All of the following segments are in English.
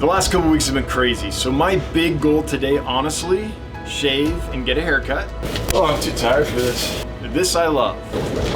The last couple weeks have been crazy, so my big goal today, honestly, shave and get a haircut. Oh, I'm too tired for this. This I love.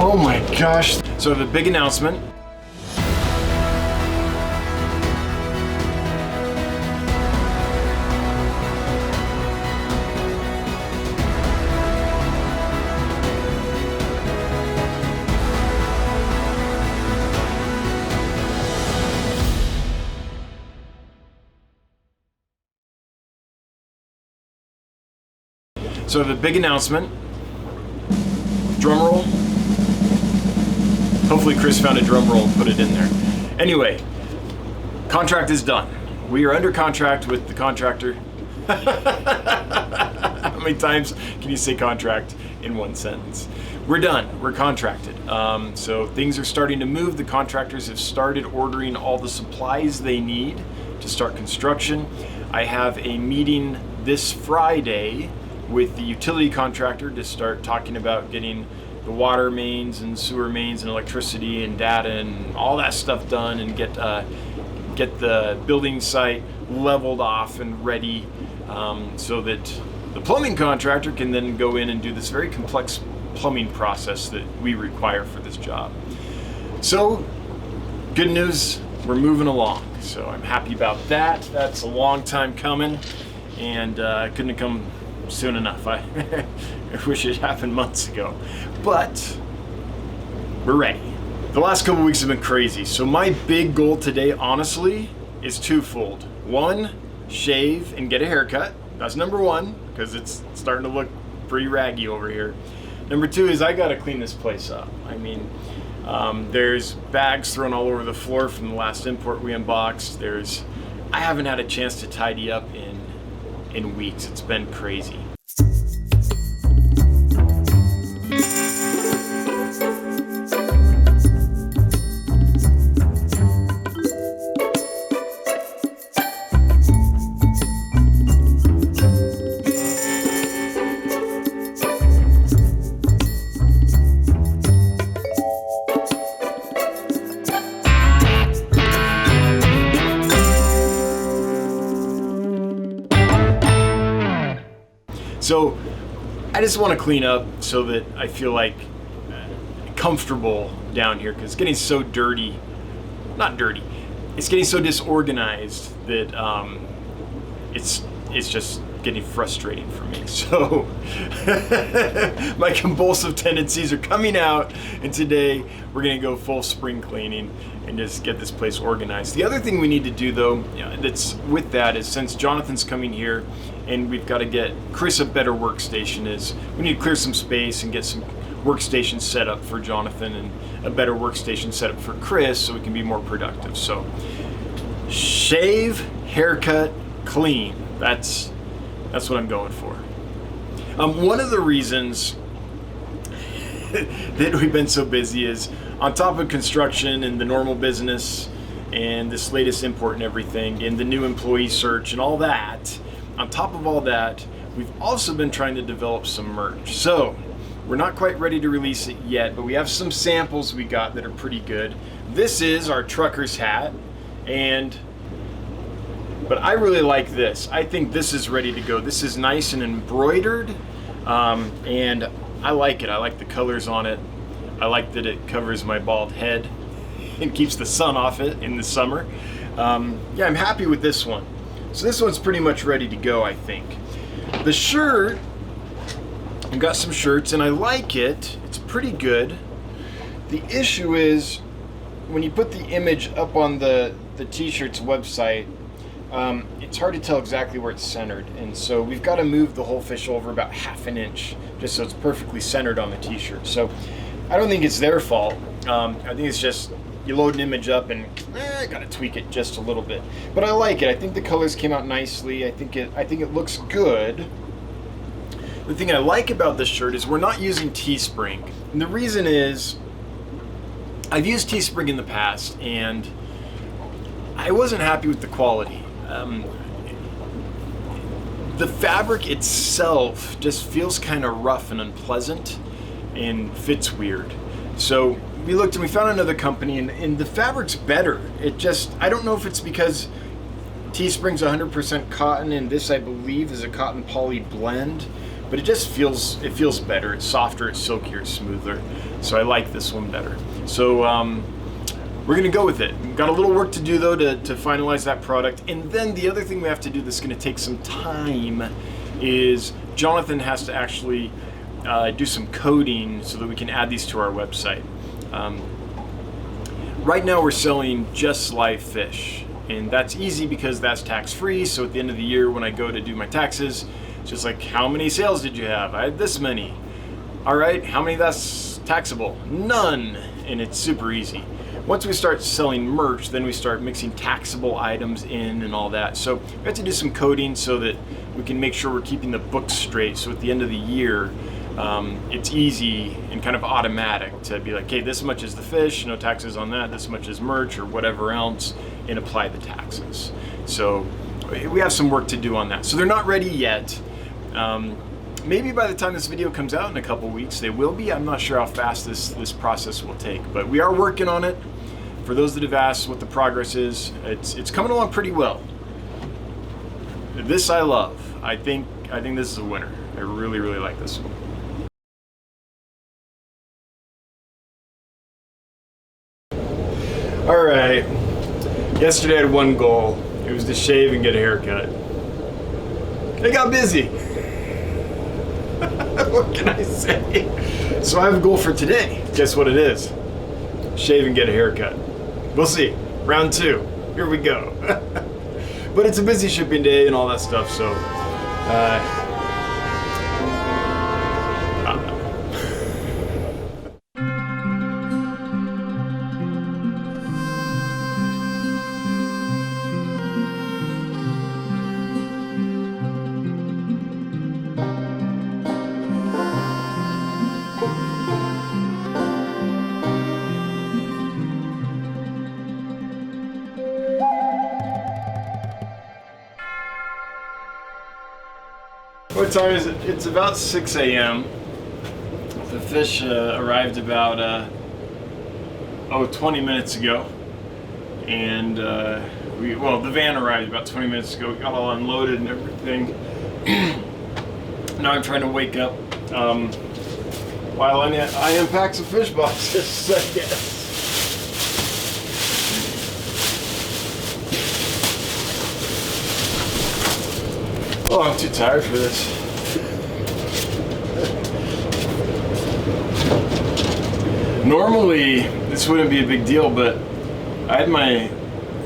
Oh my gosh. So I have a big announcement. So I have a big announcement. Drum roll. Hopefully Chris found a drum roll and put it in there. Anyway, contract is done. We are under contract with the contractor. How many times can you say contract in one sentence? We're done. We're contracted. So things are starting to move. The contractors have started ordering all the supplies they need to start construction. I have a meeting this Friday with the utility contractor to start talking about getting the water mains and sewer mains and electricity and data and all that stuff done, and get the building site leveled off and ready, so that the plumbing contractor can then go in and do this very complex plumbing process that we require for this job. So good news, we're moving along. So I'm happy about that. That's a long time coming, and couldn't have come soon enough. I wish it happened months ago, but we're ready. The last couple weeks have been crazy, so my big goal today, honestly, is twofold. One, shave and get a haircut. That's number one, because it's starting to look pretty raggy over here. Number two is I gotta clean this place up. I mean, there's bags thrown all over the floor from the last import we unboxed. I haven't had a chance to tidy up in weeks. It's been crazy. So I just want to clean up so that I feel like comfortable down here, because it's getting so dirty. Not dirty. It's getting so disorganized that it's just getting frustrating for me. So my compulsive tendencies are coming out, and today we're gonna go full spring cleaning and just get this place organized. The other thing we need to do, though, that's with that, is since Jonathan's coming here and we've got to get Chris a better workstation, is we need to clear some space and get some workstations set up for Jonathan and a better workstation set up for Chris so we can be more productive. So shave, haircut, clean. That's what I'm going for. One of the reasons that we've been so busy is, on top of construction and the normal business and this latest import and everything and the new employee search and all that, on top of all that, we've also been trying to develop some merch. So we're not quite ready to release it yet, but we have some samples we got that are pretty good. This is our trucker's hat, but I really like this. I think this is ready to go. This is nice and embroidered, and I like it. I like the colors on it. I like that it covers my bald head and keeps the sun off it in the summer. Yeah, I'm happy with this one. So this one's pretty much ready to go, I think. The shirt, I've got some shirts and I like it. It's pretty good. The issue is, when you put the image up on the t-shirt's website, it's hard to tell exactly where it's centered, and so we've got to move the whole fish over about 1/2 inch just so it's perfectly centered on the t-shirt. So I don't think it's their fault. I think it's just you load an image up and I gotta tweak it just a little bit. But I like it. I think the colors came out nicely. I think it looks good. The thing I like about this shirt is we're not using Teespring, and the reason is I've used Teespring in the past and I wasn't happy with the quality. The fabric itself just feels kind of rough and unpleasant and fits weird. So we looked and we found another company, and the fabric's better. It just, I don't know if it's because Teespring's 100% cotton, and this I believe is a cotton poly blend, but it just feels better. It's softer, it's silkier, it's smoother. So I like this one better. So we're gonna go with it. We've got a little work to do though to finalize that product. And then the other thing we have to do that's gonna take some time is Jonathan has to actually do some coding so that we can add these to our website. Right now we're selling just live fish, and that's easy because that's tax-free. So at the end of the year when I go to do my taxes, it's just like, how many sales did you have? I had this many. All right, how many that's taxable? None. And it's super easy. Once we start selling merch, then we start mixing taxable items in and all that. So we have to do some coding so that we can make sure we're keeping the books straight. So at the end of the year, it's easy and kind of automatic to be like, hey, this much is the fish, no taxes on that, this much is merch or whatever else, and apply the taxes. So we have some work to do on that. So they're not ready yet. Maybe by the time this video comes out in a couple weeks, they will be. I'm not sure how fast this process will take, but we are working on it. For those that have asked what the progress is, it's coming along pretty well. This I love. I think this is a winner. I really, really like this one. All right. Yesterday I had one goal. It was to shave and get a haircut. I got busy. What can I say? So I have a goal for today. Guess what it is? Shave and get a haircut. We'll see. Round 2. Here we go. But it's a busy shipping day and all that stuff, so what time is it? It's about 6 a.m. The fish arrived about 20 minutes ago, and the van arrived about 20 minutes ago. Got all unloaded and everything. Now I'm trying to wake up while I unpack some fish boxes, I guess. Oh, I'm too tired for this. Normally, this wouldn't be a big deal, but I had my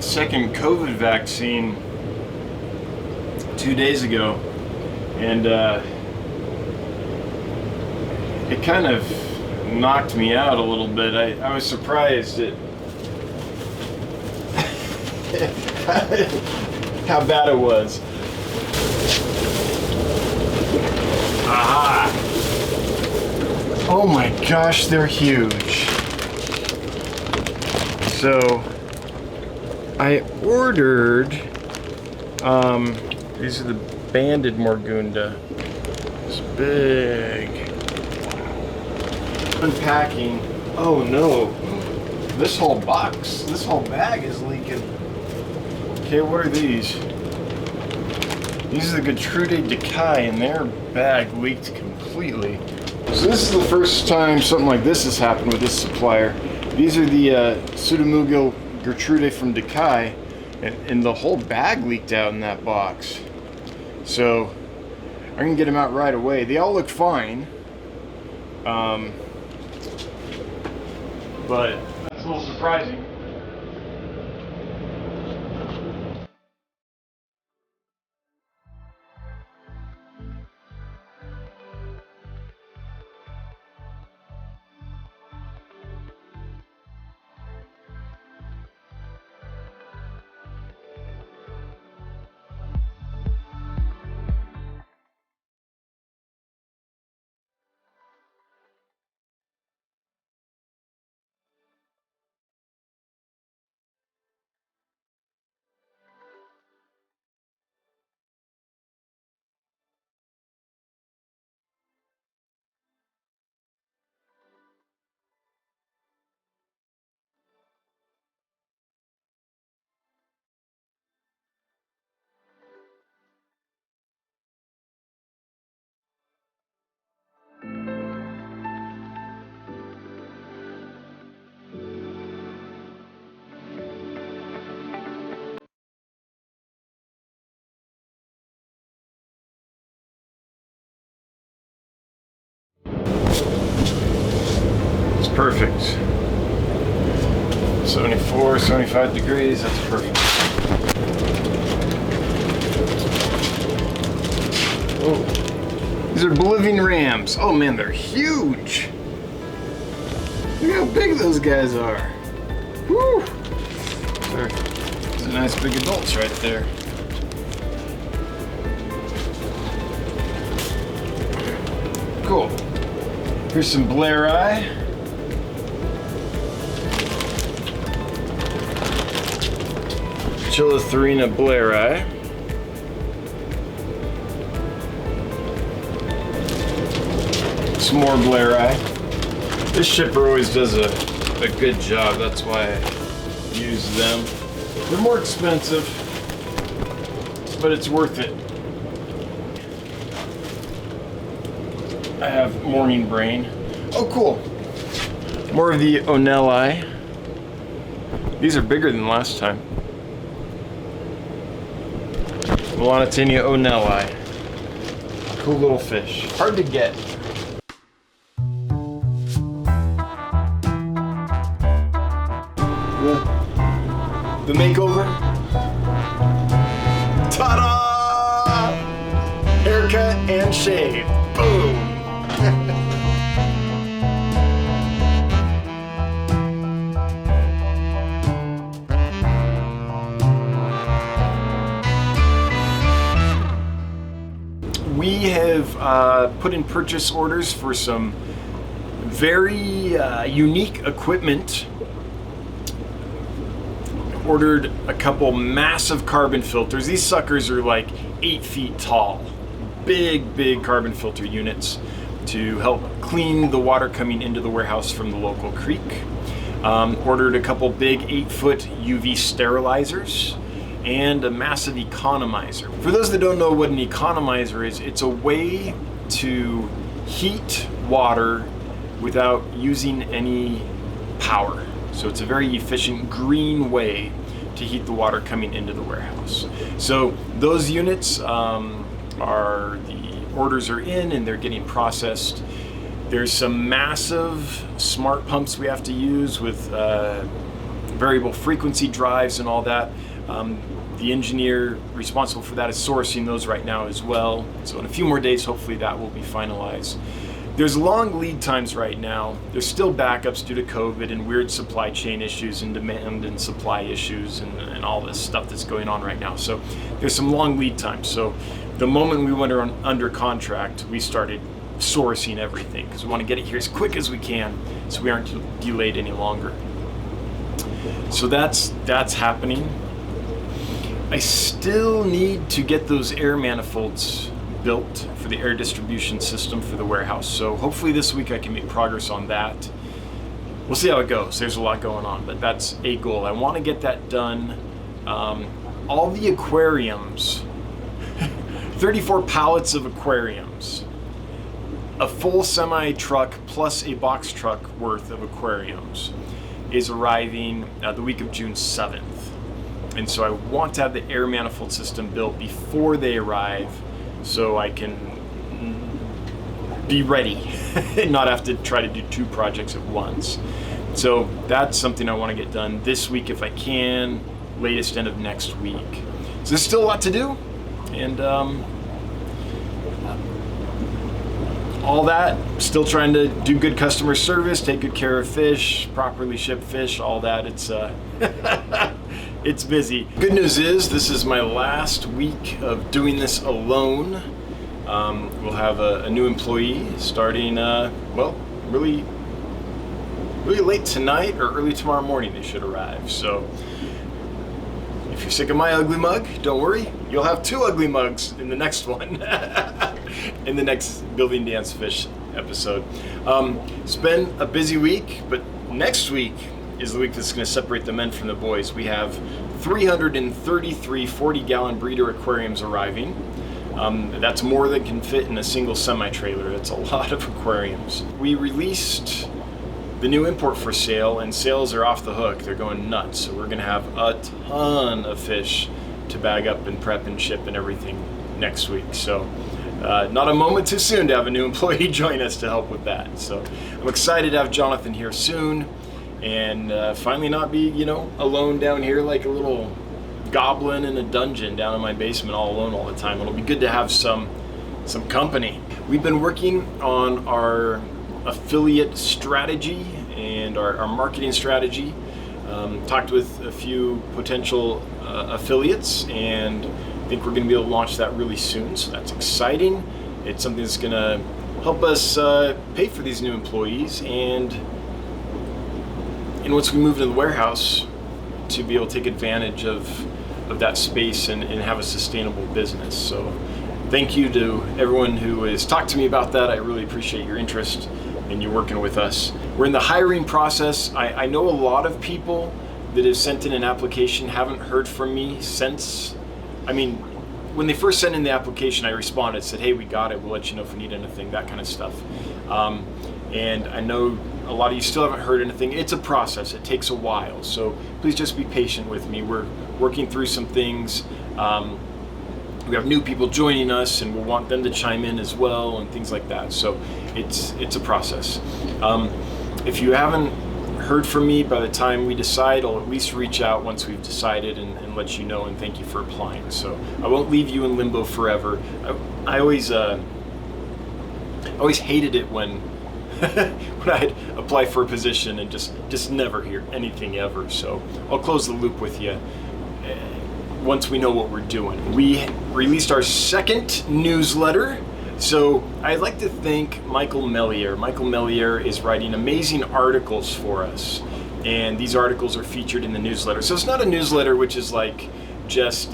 second COVID vaccine 2 days ago, and it kind of knocked me out a little bit. I was surprised at how bad it was. Aha! Oh my gosh, they're huge. So I ordered these are the banded Morgunda. It's big. Unpacking. Oh no. This whole box, this whole bag is leaking. Okay, what are these? These are the Gertrude Decay, and their bag leaked completely. So this is the first time something like this has happened with this supplier. These are the Pseudomugil Gertrude from Decay, and the whole bag leaked out in that box. So I'm gonna get them out right away. They all look fine, but that's a little surprising. Perfect. 74, 75 degrees, that's perfect. Oh, these are Bolivian rams. Oh man, they're huge. Look how big those guys are. Woo! Those are nice big adults right there. Cool. Here's some Blairi. Chilotharina Blairi. Some more Blairi. This shipper always does a good job, that's why I use them. They're more expensive, but it's worth it. I have Morning Brain. Oh, cool. More of the Onelli. These are bigger than last time. Melanotaenia Onelli. Cool little fish. Hard to get. The makeover. Ta-da! Haircut and shave. Boom! We have put in purchase orders for some very unique equipment. Ordered a couple massive carbon filters. These suckers are like 8 feet tall. Big carbon filter units to help clean the water coming into the warehouse from the local creek. Ordered a couple big 8-foot UV sterilizers and a massive economizer. For those that don't know what an economizer is, it's a way to heat water without using any power. So it's a very efficient green way to heat the water coming into the warehouse. So those units the orders are in and they're getting processed. There's some massive smart pumps we have to use with variable frequency drives and all that. The engineer responsible for that is sourcing those right now as well. So in a few more days, hopefully that will be finalized. There's long lead times right now. There's still backups due to COVID and weird supply chain issues and demand and supply issues and all this stuff that's going on right now. So there's some long lead times. So the moment we went under contract, we started sourcing everything because we want to get it here as quick as we can so we aren't delayed any longer. So that's happening. I still need to get those air manifolds built for the air distribution system for the warehouse. So hopefully this week I can make progress on that. We'll see how it goes. There's a lot going on, but that's a goal. I want to get that done. All the aquariums, 34 pallets of aquariums, a full semi truck plus a box truck worth of aquariums is arriving the week of June 7th. And so I want to have the air manifold system built before they arrive so I can be ready and not have to try to do 2 projects at once. So that's something I want to get done this week if I can, latest end of next week. So there's still a lot to do, and all that, still trying to do good customer service, take good care of fish, properly ship fish, all that. It's it's busy. Good news is this is my last week of doing this alone. We'll have a new employee starting, well, really late tonight or early tomorrow morning they should arrive. So if you're sick of my ugly mug, don't worry, you'll have 2 ugly mugs in the next one. In the next Building Dance Fish episode. It's been a busy week, but next week is the week that's going to separate the men from the boys. We have 333 40-gallon breeder aquariums arriving. That's more than can fit in a single semi-trailer. That's a lot of aquariums. We released the new import for sale, and sales are off the hook. They're going nuts. So we're going to have a ton of fish to bag up and prep and ship and everything next week. So not a moment too soon to have a new employee join us to help with that. So I'm excited to have Jonathan here soon, and finally not be, alone down here like a little goblin in a dungeon down in my basement all alone all the time. It'll be good to have some company. We've been working on our affiliate strategy and our marketing strategy. Talked with a few potential affiliates, and I think we're going to be able to launch that really soon, so that's exciting. It's something that's going to help us pay for these new employees, and once we move into the warehouse, to be able to take advantage of that space and have a sustainable business. So thank you to everyone who has talked to me about that. I really appreciate your interest and you working with us. We're in the hiring process. I know a lot of people that have sent in an application haven't heard from me since. When they first sent in the application, I responded, said, hey, we got it, we'll let you know if we need anything, that kind of stuff. And I know a lot of you still haven't heard anything. It's a process, it takes a while, so please just be patient with me. We're working through some things. We have new people joining us, and we'll want them to chime in as well and things like that. So it's a process. If you haven't heard from me by the time we decide, I'll at least reach out once we've decided and let you know, and thank you for applying. So I won't leave you in limbo forever. I always hated it when when I'd apply for a position and just never hear anything ever. So I'll close the loop with you once we know what we're doing. We released our second newsletter. So I'd like to thank Michael Mellier. Michael Mellier is writing amazing articles for us, and these articles are featured in the newsletter. So it's not a newsletter which is like just,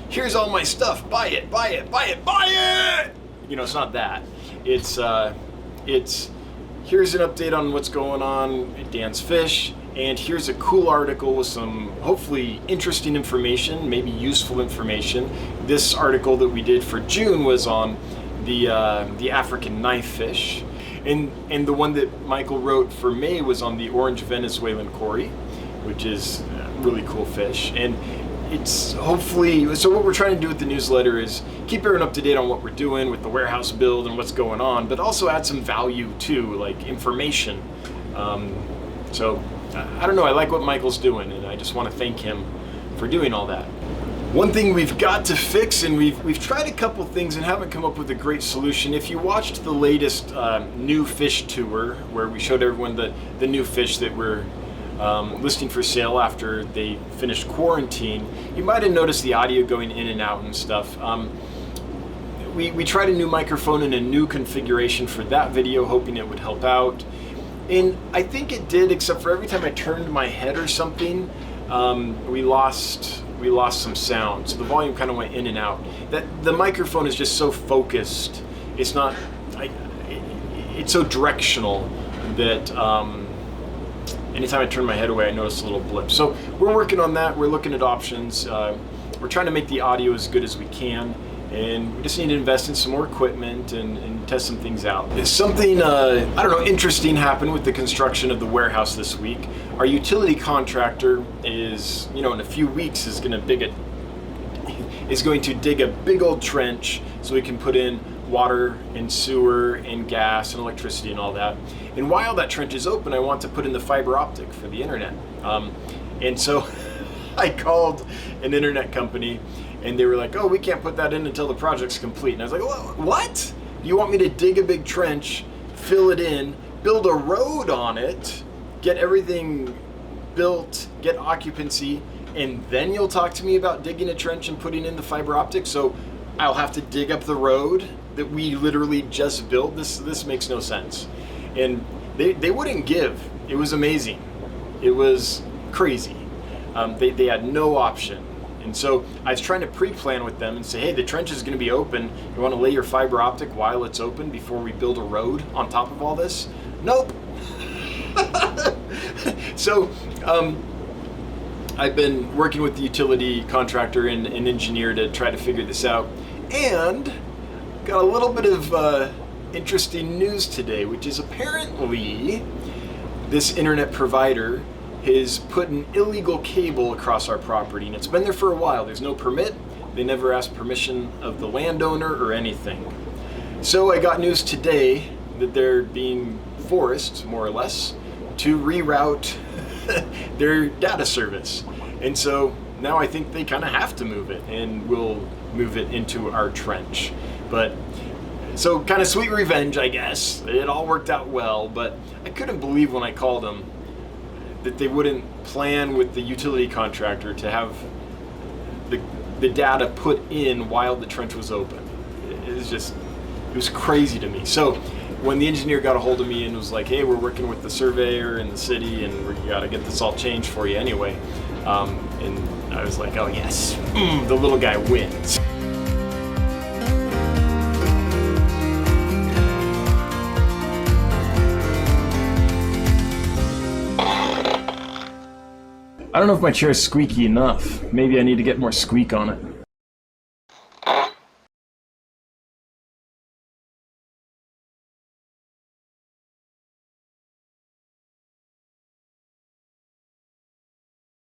here's all my stuff, buy it, buy it, buy it, buy it! It's not that. It's here's an update on what's going on at Dan's Fish, and here's a cool article with some hopefully interesting information, maybe useful information. This article that we did for June was on the African knifefish, and the one that Michael wrote for May was on the orange Venezuelan cory, which is a really cool fish. And it's hopefully, so what we're trying to do with the newsletter is keep everyone up to date on what we're doing with the warehouse build and what's going on, but also add some value too, like information. So I don't know, I like what Michael's doing, and I just want to thank him for doing all that. One thing we've got to fix, and we've tried a couple things and haven't come up with a great solution. If you watched the latest new fish tour, where we showed everyone the new fish that we're listing for sale after they finished quarantine, you might have noticed the audio going in and out and stuff. We tried a new microphone and a new configuration for that video, hoping it would help out. And I think it did, except for every time I turned my head or something, we lost some sound. So the volume kind of went in and out. The microphone is just so focused. It's not, it's so directional that anytime I turn my head away, I notice a little blip. So we're working on that. We're looking at options. We're trying to make the audio as good as we can, and we just need to invest in some more equipment and test some things out. Something, interesting happened with the construction of the warehouse this week. Our utility contractor is, in a few weeks is going to dig a big old trench so we can put in water and sewer and gas and electricity and all that. And while that trench is open, I want to put in the fiber optic for the internet. And so I called an internet company, and they were like, oh, we can't put that in until the project's complete. And I was like, well, what? You want me to dig a big trench, fill it in, build a road on it, get everything built, get occupancy, and then you'll talk to me about digging a trench and putting in the fiber optic? So I'll have to dig up the road that we literally just built? This makes no sense. And they wouldn't give. It was amazing. It was crazy. They had no option. And so I was trying to pre-plan with them and say, hey, the trench is going to be open. You want to lay your fiber optic while it's open before we build a road on top of all this? Nope. So I've been working with the utility contractor and engineer to try to figure this out. And got a little bit of interesting news today, which is apparently this internet provider has put an illegal cable across our property, and it's been there for a while. There's no permit. They never asked permission of the landowner or anything. So I got news today that they're being forced, more or less, to reroute their data service. And so now I think they kind of have to move it, and we'll move it into our trench. But so kind of sweet revenge, I guess. It all worked out well, but I couldn't believe when I called them that they wouldn't plan with the utility contractor to have the data put in while the trench was open. It was crazy to me. So when the engineer got a hold of me and was like, hey, we're working with the surveyor in the city and we got to get this all changed for you anyway. And I was like, oh yes, the little guy wins. I don't know if my chair is squeaky enough. Maybe I need to get more squeak on it.